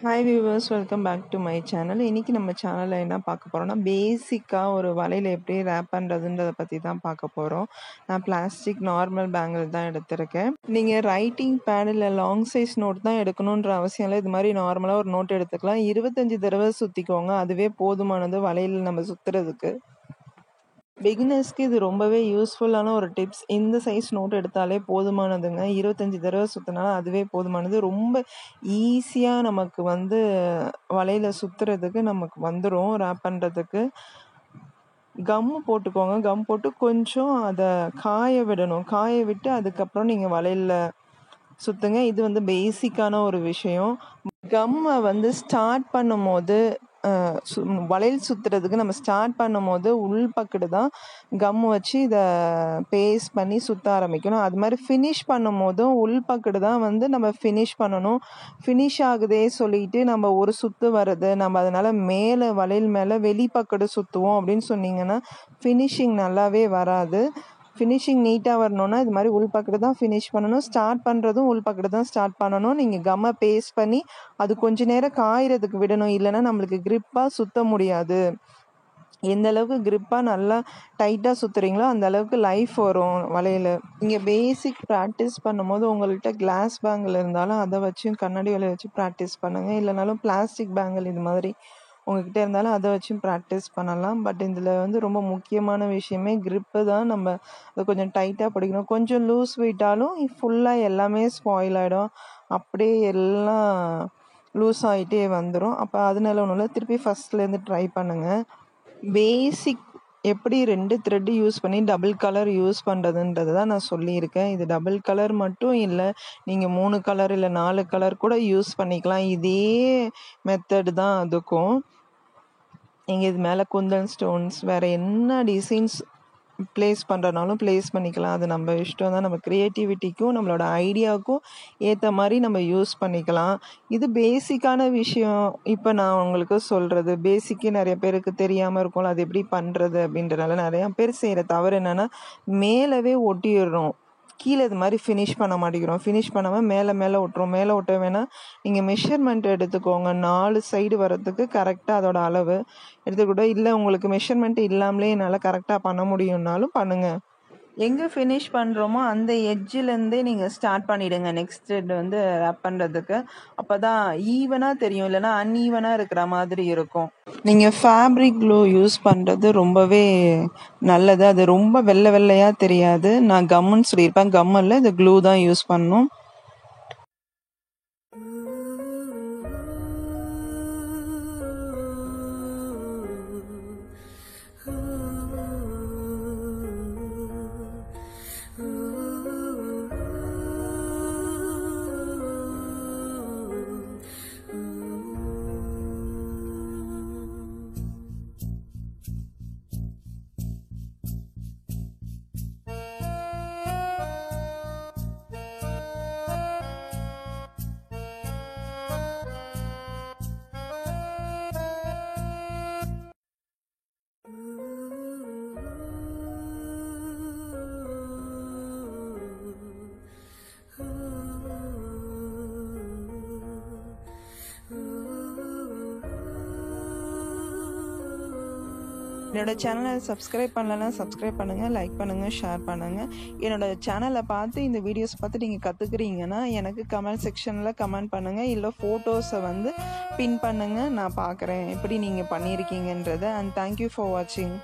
Hi viewers, welcome back to my channel. இன்றைக்கி நம்ம சேனலில் என்ன பார்க்க போகிறோம்னா, பேசிக்காக ஒரு வலையில் எப்படி ரேப் பண்ணுறதுன்றதை பற்றி தான் பார்க்க போகிறோம். நான் பிளாஸ்டிக் நார்மல் பேங்கிள் தான் எடுத்திருக்கேன். நீங்கள் ரைட்டிங் பேட் இல்லை லாங் சைஸ் நோட் தான் எடுக்கணுன்ற அவசியம் இல்லை. இது மாதிரி நார்மலாக ஒரு நோட் எடுத்துக்கலாம். 25 தடவை சுற்றிக்கோங்க, அதுவே போதுமானது வலையில் நம்ம சுற்றுறதுக்கு. பிகினர்ஸ்க்கு இது ரொம்பவே யூஸ்ஃபுல்லான ஒரு டிப்ஸ். இந்த சைஸ் நோட் எடுத்தாலே போதுமானதுங்க. 25 தடவை சுற்றினாலும் அதுவே போதுமானது. ரொம்ப ஈஸியாக நமக்கு வலையில் சுற்றுறதுக்கு நமக்கு வந்துடும். ரேப் பண்ணுறதுக்கு கம்மு போட்டுக்கோங்க. கம் போட்டு கொஞ்சம் அதை காய விடணும். காய விட்டு அதுக்கப்புறம் நீங்கள் வலையில் சுற்றுங்க. இது பேசிக்கான ஒரு விஷயம். கம்மை ஸ்டார்ட் பண்ணும் போது வளையல் சுற்றுறதுக்கு நம்ம ஸ்டார்ட் பண்ணும் போது உள்பக்கத்து தான் கம்மு வச்சு இதை பேஸ்ட் பண்ணி சுற்ற ஆரம்பிக்கணும். அது மாதிரி ஃபினிஷ் பண்ணும் போதும் உள்பக்கத்து தான் நம்ம ஃபினிஷ் பண்ணணும். ஃபினிஷ் ஆகுதே சொல்லிட்டு நம்ம ஒரு சுற்று வருது, நம்ம அதனால் மேலே வளையல் மேலே வெளிப்பக்கத்து சுற்றுவோம் அப்படின்னு சொன்னீங்கன்னா ஃபினிஷிங் நல்லாவே வராது. ஃபினிஷிங் நீட்டாக வரணுன்னா இது மாதிரி உள்பக்கத்து தான் ஃபினிஷ் பண்ணணும். ஸ்டார்ட் பண்ணுறதும் உள்பக்கத்து தான் ஸ்டார்ட் பண்ணணும். நீங்கள் கம்மை பேஸ்ட் பண்ணி அது கொஞ்ச நேரம் காயறதுக்கு விடணும். இல்லைன்னா நம்மளுக்கு கிரிப்பாக சுற்ற முடியாது. எந்த அளவுக்கு கிரிப்பாக நல்லா டைட்டாக சுற்றுறீங்களோ அந்த அளவுக்கு லைஃப் வரும் வலையில். நீங்கள் பேசிக் ப்ராக்டிஸ் பண்ணும்போது உங்கள்கிட்ட கிளாஸ் பேங்கிள் இருந்தாலும் அதை வச்சும் கண்ணாடி வலையை வச்சு ப்ராக்டிஸ் பண்ணுங்கள். இல்லைனாலும் பிளாஸ்டிக் பேங்கிள் இது மாதிரி உங்ககிட்ட இருந்தாலும் அதை வச்சும் ப்ராக்டிஸ் பண்ணலாம். பட் இதில் ரொம்ப முக்கியமான விஷயமே கிரிப்பு தான். நம்ம அதை கொஞ்சம் டைட்டாக பிடிக்கணும். கொஞ்சம் லூஸ் விட்டாலும் ஃபுல்லாக எல்லாமே ஸ்பாயில் ஆகிடும். அப்படியே எல்லாம் லூஸ் ஆகிட்டே வந்துடும். அப்போ அதனால ஒன்றும் இல்லை, திருப்பி ஃபஸ்ட்லேருந்து ட்ரை பண்ணுங்கள். பேசிக் எப்படி 2 த்ரெட்டு யூஸ் பண்ணி டபுள் கலர் யூஸ் பண்ணுறதுன்றது தான் நான் சொல்லியிருக்கேன். இது டபுள் கலர் மட்டும் இல்லை, நீங்கள் 3 கலர் இல்லை 4 கலர் கூட யூஸ் பண்ணிக்கலாம். இதே மெத்தடு தான் அதுக்கும். நீங்கள் இது மேலே குந்தன் ஸ்டோன்ஸ் வேறு என்ன டிசைன்ஸ் ப்ளேஸ் பண்ணுறனாலும் ப்ளேஸ் பண்ணிக்கலாம். அது நம்ம இஷ்டம் தான். நம்ம க்ரியேட்டிவிட்டிக்கும் நம்மளோட ஐடியாவுக்கும் ஏற்ற மாதிரி நம்ம யூஸ் பண்ணிக்கலாம். இது பேசிக்கான விஷயம். இப்போ நான் உங்களுக்கு சொல்கிறது பேசிக்கு நிறைய பேருக்கு தெரியாமல் இருக்கும்ல, அது எப்படி பண்ணுறது அப்படின்றனால நிறையா பேர் செய்கிற தவறு என்னென்னா மேலவே ஒட்டிடுறோம், கீழே இது மாதிரி ஃபினிஷ் பண்ண மாட்டேங்கிறோம். ஃபினிஷ் பண்ணாமல் மேலே ஒட்டுறோம். மேலே ஒட்ட வேணால் நீங்கள் மெஷர்மெண்ட் எடுத்துக்கோங்க. 4 சைடு வரத்துக்கு கரெக்டாக அதோட அளவு எடுத்துக்கூட. இல்லை உங்களுக்கு மெஷர்மெண்ட் இல்லாமலே என்னால் கரெக்டாக பண்ண முடியும்னாலும் பண்ணுங்கள். எங்கே ஃபினிஷ் பண்ணுறோமோ அந்த எட்ஜிலேருந்தே நீங்கள் ஸ்டார்ட் பண்ணிவிடுங்க. நெக்ஸ்ட் ரேப் பண்ணுறதுக்கு. அப்போ தான் ஈவனாக தெரியும், இல்லைனா அன்ஈவனாக இருக்கிற மாதிரி இருக்கும். நீங்கள் ஃபேப்ரிக் க்ளூ யூஸ் பண்ணுறது ரொம்பவே நல்லது. அது ரொம்ப வெள்ளையாக தெரியாது. நான் கம்முன்னு சொல்லியிருப்பேன், கம் இல்லை, இது க்ளூ தான் யூஸ் பண்ணணும். என்னோட சேனலை சப்ஸ்கிரைப் பண்ணலன்னா சப்ஸ்கிரைப் பண்ணுங்கள், லைக் பண்ணுங்கள், ஷேர் பண்ணுங்கள். என்னோட சேனலை பார்த்து இந்த வீடியோஸ் பார்த்து நீங்கள் கற்றுக்குறீங்கன்னா எனக்கு கமெண்ட் செக்ஷனில் கமெண்ட் பண்ணுங்கள். இல்லை ஃபோட்டோஸை பின் பண்ணுங்கள். நான் பார்க்குறேன் எப்படி நீங்கள் பண்ணியிருக்கீங்கன்றதை. அண்ட் தேங்க்யூ ஃபார் வாட்சிங்.